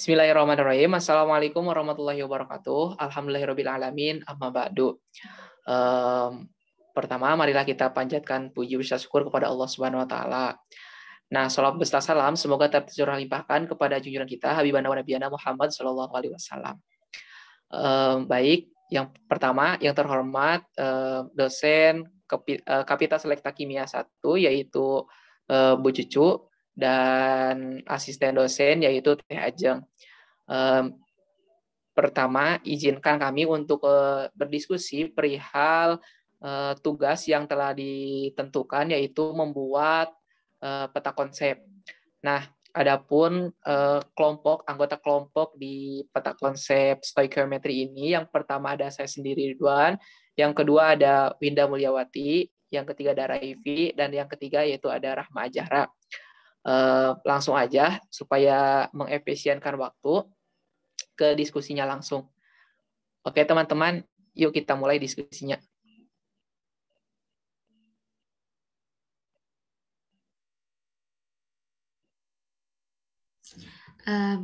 Bismillahirrahmanirrahim. Assalamualaikum warahmatullahi wabarakatuh. Alhamdulillahirrabbilalamin. Amma ba'du. Pertama, marilah kita panjatkan puji syukur kepada Allah Subhanahu wa taala. Nah, salawat beserta salam semoga tercurah limpahkan kepada junjungan kita Habibana wa Nabiyana Muhammad sallallahu alaihi wasallam. Baik, yang pertama yang terhormat dosen Kapita Selekta Kimia 1 yaitu Bu Cucu, dan asisten dosen yaitu Teh Ajeng. Pertama, izinkan kami untuk berdiskusi perihal tugas yang telah ditentukan, yaitu membuat peta konsep. Nah, adapun anggota kelompok di peta konsep stoichiometry ini, yang pertama ada saya sendiri Ridwan, yang kedua ada Winda Mulyawati, yang ketiga ada Raifi, dan yang ketiga yaitu ada Rahma Ajahra. Langsung aja supaya mengefisienkan waktu ke diskusinya langsung. Oke teman-teman, yuk kita mulai diskusinya.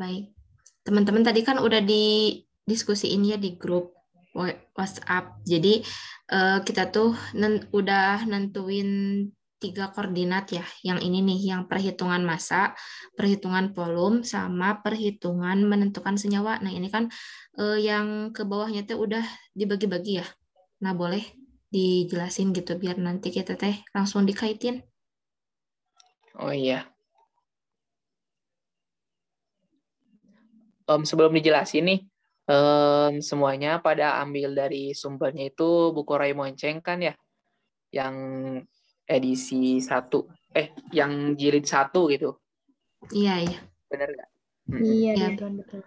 Baik, teman-teman tadi kan udah didiskusiin ya di grup WhatsApp. Jadi kita tuh udah nentuin 3 koordinat ya. Yang ini nih, yang perhitungan massa, perhitungan volume, sama perhitungan menentukan senyawa. Nah ini kan yang ke bawahnya tuh udah dibagi-bagi ya. Nah boleh dijelasin gitu biar nanti kita teh langsung dikaitin. Oh iya. Sebelum dijelasin nih, semuanya pada ambil dari sumbernya itu buku Raymond Cheng kan ya, yang edisi 1, yang jilid 1 gitu. Iya. Bener nggak? Iya, betul.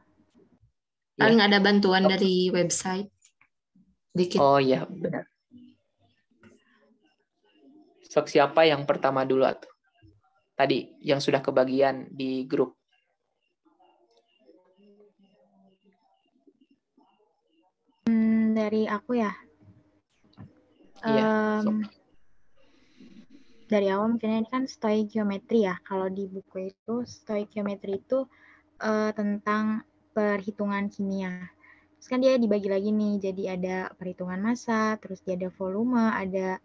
Paling ada bantuan dari website. Dikit. Oh iya, benar. Sok siapa yang pertama dulu atuh? Tadi yang sudah kebagian di grup. Dari aku ya. Iya. Dari awal mungkin ini kan stoichiometry ya. Kalau di buku itu stoichiometry itu tentang perhitungan kimia. Terus kan dia dibagi lagi nih, jadi ada perhitungan massa, terus dia ada volume, ada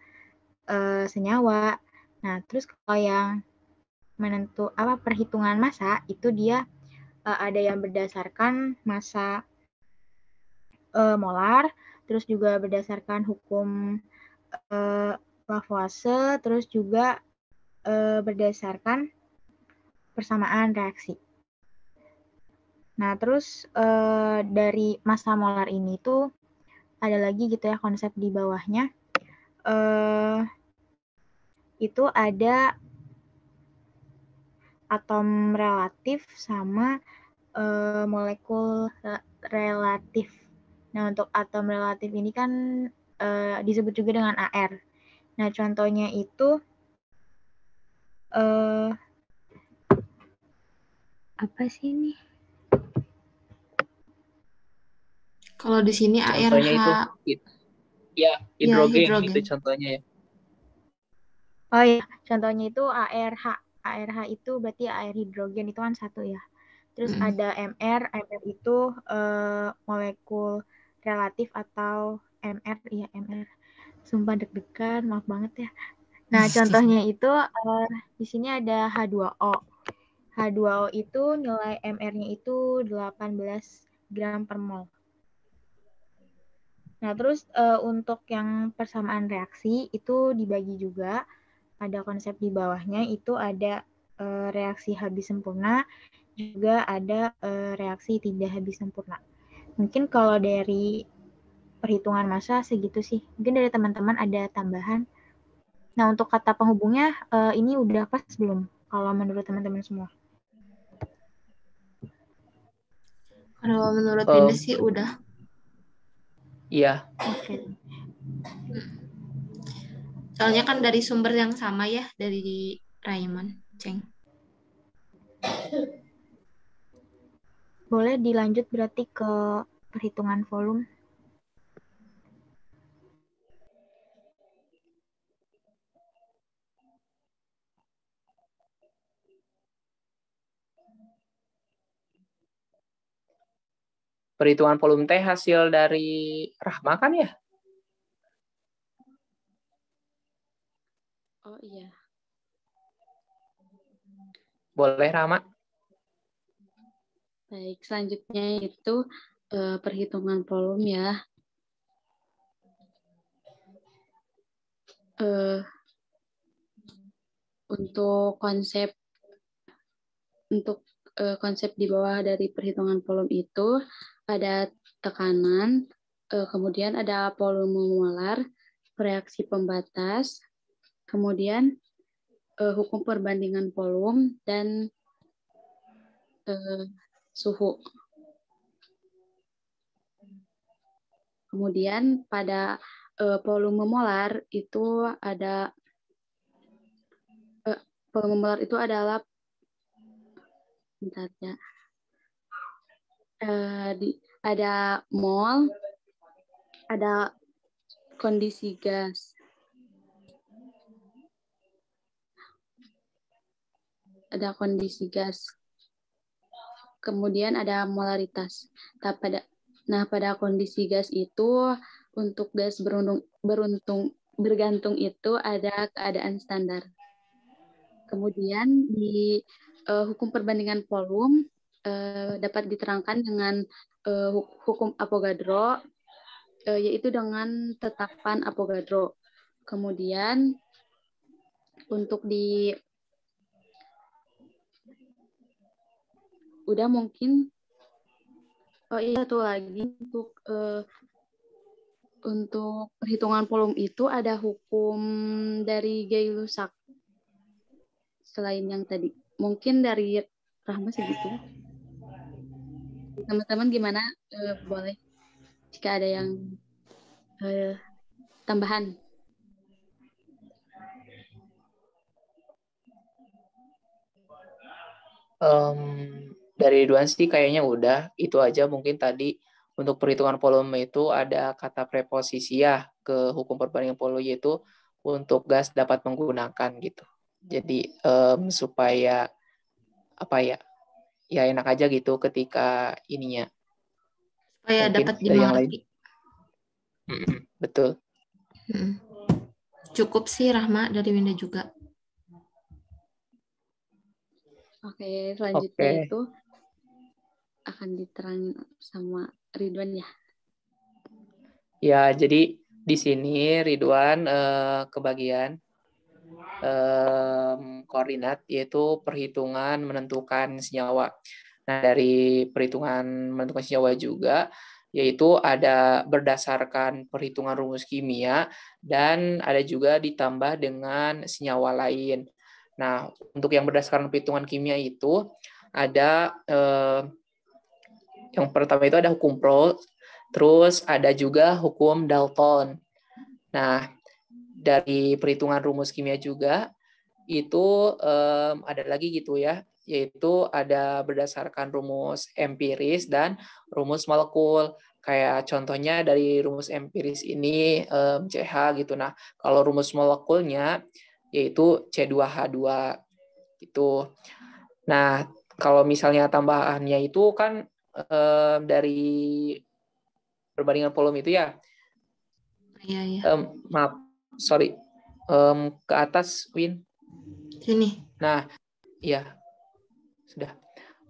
senyawa. Nah, terus kalau yang perhitungan massa itu dia ada yang berdasarkan massa molar, terus juga berdasarkan hukum Lavoisier, terus juga berdasarkan persamaan reaksi. Nah, terus dari massa molar ini tuh ada lagi gitu ya konsep di bawahnya. Itu ada atom relatif sama molekul relatif. Nah, untuk atom relatif ini kan disebut juga dengan AR. Nah, contohnya itu apa sih ini? Kalau di sini contohnya ARH. Hidrogen itu contohnya ya. Oh iya, contohnya itu ARH. ARH itu berarti air hidrogen itu kan 1 ya. Terus ada MR itu molekul relatif atau MR, iya MR. Sumpah deg-degan, maaf banget ya. Nah, contohnya itu di sini ada H2O. H2O itu nilai MR-nya itu 18 gram per mol. Nah, terus untuk yang persamaan reaksi itu dibagi juga. Ada konsep di bawahnya itu ada reaksi habis sempurna, juga ada reaksi tidak habis sempurna. Mungkin kalau dari perhitungan massa segitu sih. Mungkin dari teman-teman ada tambahan. Nah, untuk kata penghubungnya ini udah pas belum? Kalau menurut teman-teman semua? Kalau menurut Winda sih udah. Iya. Oke. Soalnya kan dari sumber yang sama ya, dari Raymond Cheng. Boleh dilanjut berarti ke perhitungan volume. Perhitungan volume teh hasil dari Rahma kan ya? Oh iya. Boleh Rahma? Baik, selanjutnya itu perhitungan volume ya. Untuk konsep di bawah dari perhitungan volume itu ada tekanan, kemudian ada volume molar, reaksi pembatas, kemudian hukum perbandingan volume dan suhu. Kemudian pada volume molar itu ada volume molar itu adalah bentar ya. Ada mol, ada kondisi gas. Ada kondisi gas. Kemudian ada molaritas. Pada kondisi gas itu untuk gas bergantung itu ada keadaan standar. Kemudian di hukum perbandingan volume dapat diterangkan dengan hukum Avogadro, yaitu dengan tetapan Avogadro. Kemudian untuk udah mungkin satu lagi untuk perhitungan volume itu ada hukum dari Gay-Lussac selain yang tadi. Mungkin dari Rahma segitu. Teman-teman gimana? Boleh jika ada yang tambahan. Dari Ridwan sih kayaknya udah, itu aja mungkin tadi. Untuk perhitungan volume itu ada kata preposisi ya ke hukum perbandingan volume, yaitu untuk gas dapat menggunakan gitu. Jadi supaya apa ya enak aja gitu ketika ininya. Supaya mungkin dapat dari yang lain. dimengerti. Betul. Cukup sih Rahma, dari Winda juga. Oke, selanjutnya itu akan diterangin sama Ridwan ya. Ya, jadi di sini Ridwan kebagian koordinat, yaitu perhitungan menentukan senyawa. Nah, dari perhitungan menentukan senyawa juga, yaitu ada berdasarkan perhitungan rumus kimia dan ada juga ditambah dengan senyawa lain. Nah, untuk yang berdasarkan perhitungan kimia itu ada yang pertama itu ada hukum Proust, terus ada juga hukum Dalton. Nah, dari perhitungan rumus kimia juga itu ada lagi gitu ya, yaitu ada berdasarkan rumus empiris dan rumus molekul. Kayak contohnya dari rumus empiris ini CH gitu. Nah, kalau rumus molekulnya yaitu C2H2 gitu. Nah, kalau misalnya tambahannya itu kan dari perbandingan volume itu ya. Iya. Maaf, sorry. Ke atas, Win. Sini. Nah, ya. Sudah.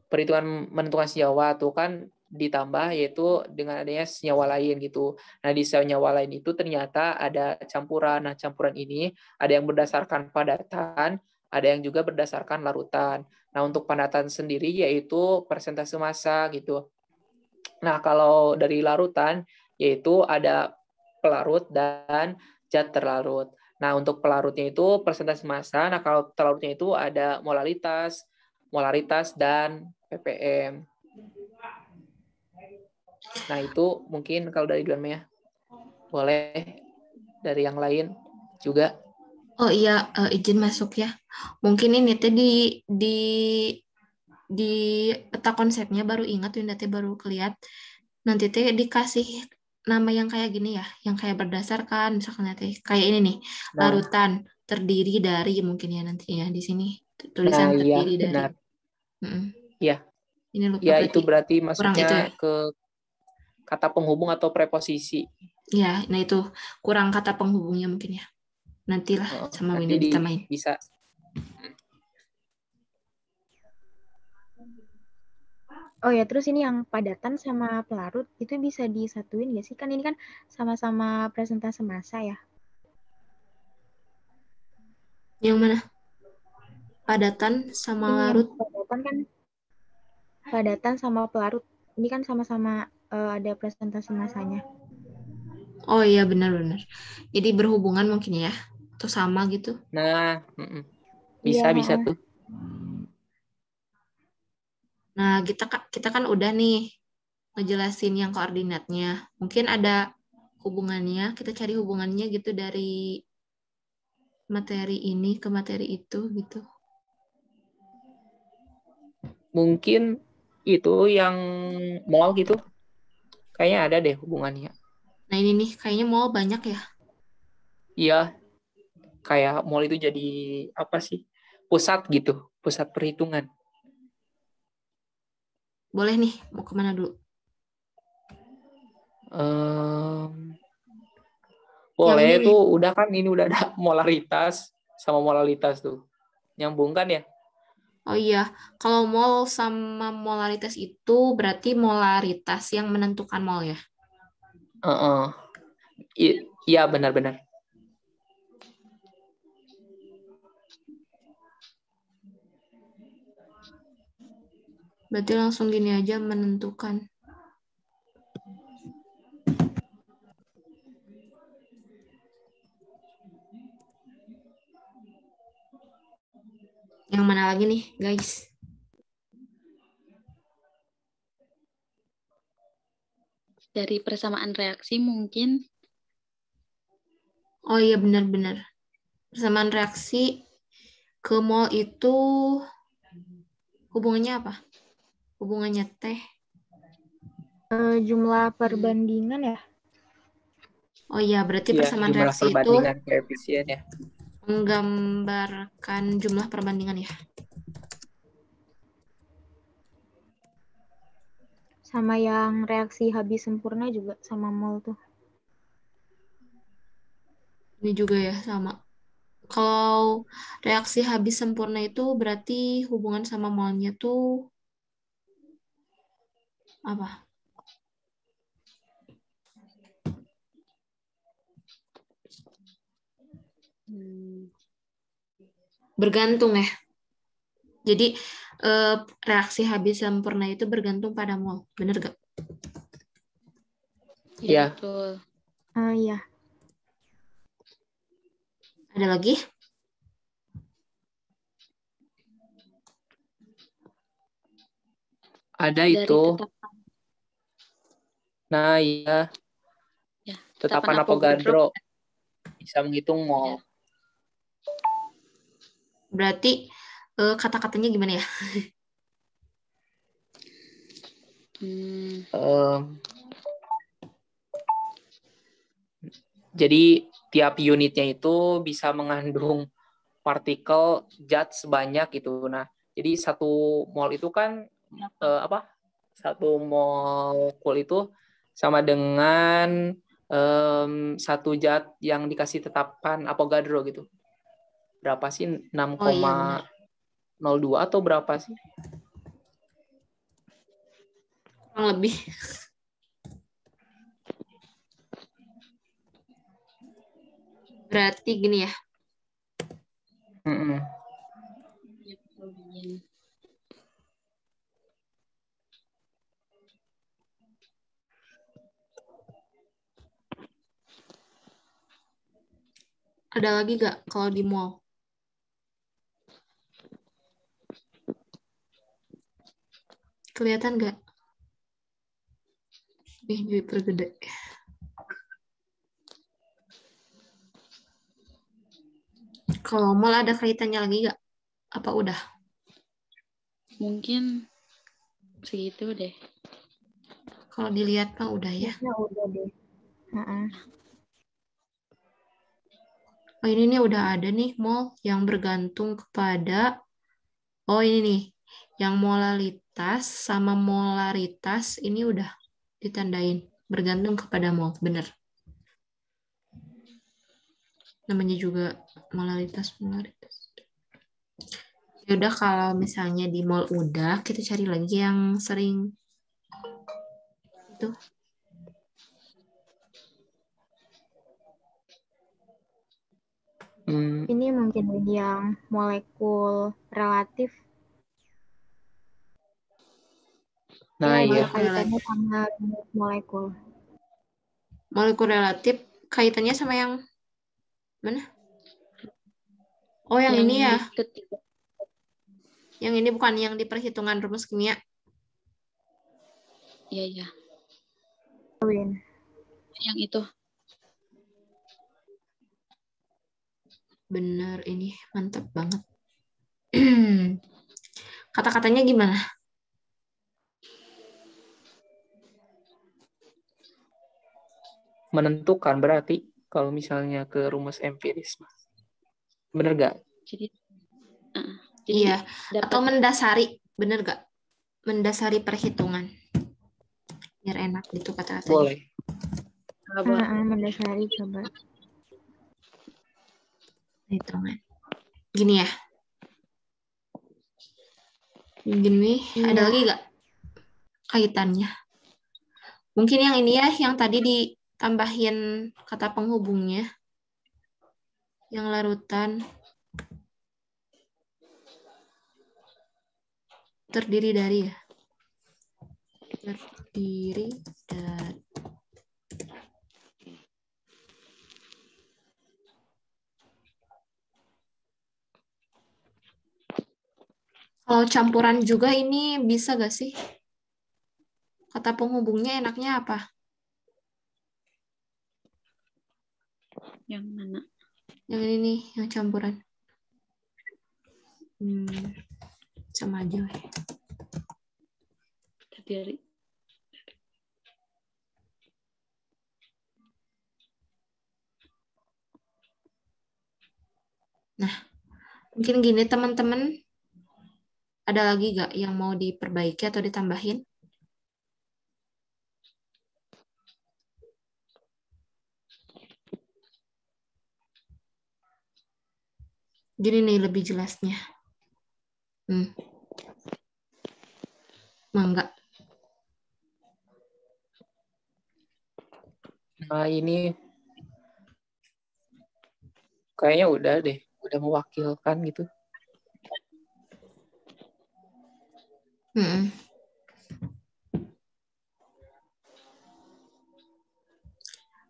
Perhitungan menentukan senyawa tuh kan ditambah yaitu dengan adanya senyawa lain gitu. Nah, di senyawa lain itu ternyata ada campuran. Nah, campuran ini ada yang berdasarkan padatan, ada yang juga berdasarkan larutan. Nah, untuk padatan sendiri yaitu persentase massa gitu. Nah, kalau dari larutan yaitu ada pelarut dan zat terlarut. Nah, untuk pelarutnya itu persentase massa. Nah, kalau terlarutnya itu ada molaritas dan ppm. Nah, itu mungkin kalau dari Duan ya. Boleh dari yang lain juga. Oh iya, izin masuk ya. Mungkin ini teh di peta konsepnya baru ingat, Winda teh baru kelihat. Nanti teh dikasih nama yang kayak gini ya, yang kayak berdasarkan misalkan teh kayak ini nih, larutan terdiri dari mungkin ya nantinya di sini tulisan terdiri dari. Iya. Ini lupa Ya, itu berarti masuknya ya? ke kata penghubung atau preposisi. Ya, nah itu kurang kata penghubungnya mungkin ya. Nantilah sama Nanti Winda ditamain. bisa. Oh ya, terus ini yang padatan sama pelarut itu bisa disatuin nggak sih? Kan ini kan sama-sama presentase massa ya. Yang mana? Padatan sama Ini yang larut. padatan sama pelarut. Ini kan sama-sama ada presentase massanya. Oh iya benar-benar. Jadi berhubungan mungkin ya. Atau sama gitu. Nah, Iya, bisa tuh. Nah, kita kan udah nih ngejelasin yang koordinatnya. Mungkin ada hubungannya, kita cari hubungannya gitu dari materi ini ke materi itu gitu. Mungkin itu yang mall gitu. Kayaknya ada deh hubungannya. Nah, ini nih kayaknya mall banyak ya. Iya. Kayak mall itu jadi apa sih? Pusat gitu, pusat perhitungan. Boleh nih, mau kemana dulu? Boleh Yang ini tuh, nih. udah kan ini udah ada molaritas sama molalitas tuh. Nyambung kan ya? Oh iya, kalau mol sama molaritas itu berarti molaritas yang menentukan mol ya? Iya benar-benar. Berarti langsung gini aja menentukan. Yang mana lagi nih, guys? Dari persamaan reaksi mungkin. Oh iya benar-benar. Persamaan reaksi ke mol itu hubungannya apa? Hubungannya teh. Jumlah perbandingan ya. Oh iya, berarti Iya, persamaan jumlah reaksi itu perbandingan koefisien ya. menggambarkan jumlah perbandingan ya. Sama yang reaksi habis sempurna juga sama mol tuh. Ini juga ya sama. Kalau reaksi habis sempurna itu berarti hubungan sama molnya tuh apa? Bergantung ya. Jadi reaksi habis sempurna itu bergantung pada mol. Bener gak? Iya. Betul. Iya. Ada lagi? Ada Dari itu. tetapan. Nah, iya. Ya, Tetapan Avogadro. Avogadro bisa menghitung mol. Ya. Berarti kata-katanya gimana ya? Jadi tiap unitnya itu bisa mengandung partikel zat sebanyak itu. Nah, jadi satu mol itu kan satu molekul itu sama dengan satu zat yang dikasih tetapan Avogadro gitu. Berapa sih? 6,02 Oh iya benar. atau berapa sih? Kurang lebih. Berarti gini ya. Ada lagi gak kalau di mall? Kelihatan gak? Jadi pergede. Kalau mall ada kaitannya lagi gak? Apa udah? Mungkin segitu deh. Kalau dilihat mah udah ya. Udah deh. Oh ini nih udah ada nih mol yang bergantung kepada, oh ini nih, yang molalitas sama molaritas ini udah ditandain. bergantung kepada mall, bener. Namanya juga modalitas. Ya udah, kalau misalnya di mall udah, kita cari lagi yang sering itu. Ini mungkin yang molekul relatif. Nah, Ya, iya. kaitannya sama molekul. Molekul relatif kaitannya sama yang mana? Oh, yang ini ya. Ketiga. Yang ini bukan yang di perhitungan rumus kimia. Iya. Win. Yang itu. Bener, ini mantap banget. Kata-katanya gimana? Menentukan berarti kalau misalnya ke rumus empiris. Bener gak? Jadi iya, atau mendasari, bener gak? Mendasari perhitungan. Biar enak gitu kata-katanya. Boleh. Mendasari, coba. Hitungan. Gini ya. Gini, Iya. ada lagi gak kaitannya? Mungkin yang ini ya, yang tadi ditambahin kata penghubungnya. Yang larutan terdiri dari ya. Terdiri dari. Kalau campuran juga ini bisa gak sih? Kata penghubungnya enaknya apa? Yang mana? Yang ini nih, yang campuran. Sama aja. Terdiri. Nah, mungkin gini teman-teman. Ada lagi gak yang mau diperbaiki atau ditambahin? Gini nih lebih jelasnya. Enggak. Nah, ini kayaknya udah deh. Udah mewakilkan gitu.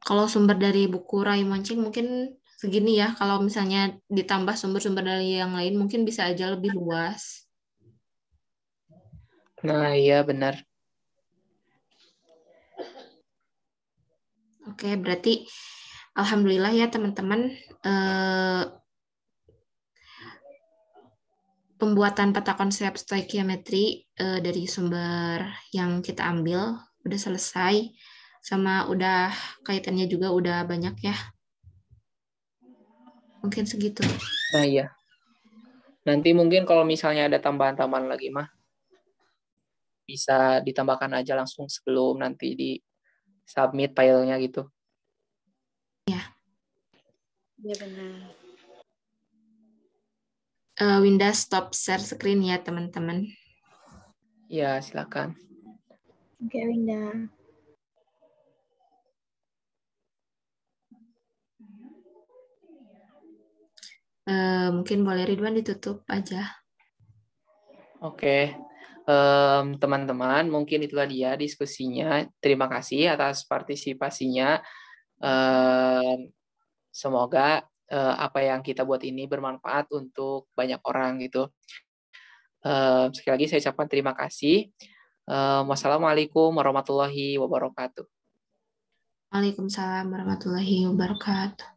Kalau sumber dari buku Rai Mancing mungkin segini ya. Kalau misalnya ditambah sumber-sumber dari yang lain mungkin bisa aja lebih luas. Nah, iya benar. Oke, berarti alhamdulillah ya teman-teman. Pembuatan peta konsep stoichiometry dari sumber yang kita ambil udah selesai. Sama udah kaitannya juga udah banyak ya. Mungkin segitu. Nah, iya. Nanti mungkin kalau misalnya ada tambahan-tambahan lagi mah bisa ditambahkan aja langsung sebelum nanti di submit filenya gitu. Ya. Iya benar. Winda stop share screen ya teman-teman. Ya, silakan. Oke, Winda. Mungkin boleh Ridwan ditutup aja. Oke. Teman-teman, mungkin itulah dia diskusinya. Terima kasih atas partisipasinya. Semoga apa yang kita buat ini bermanfaat untuk banyak orang gitu. Sekali lagi saya ucapkan terima kasih. Wassalamualaikum warahmatullahi wabarakatuh. Waalaikumsalam warahmatullahi wabarakatuh.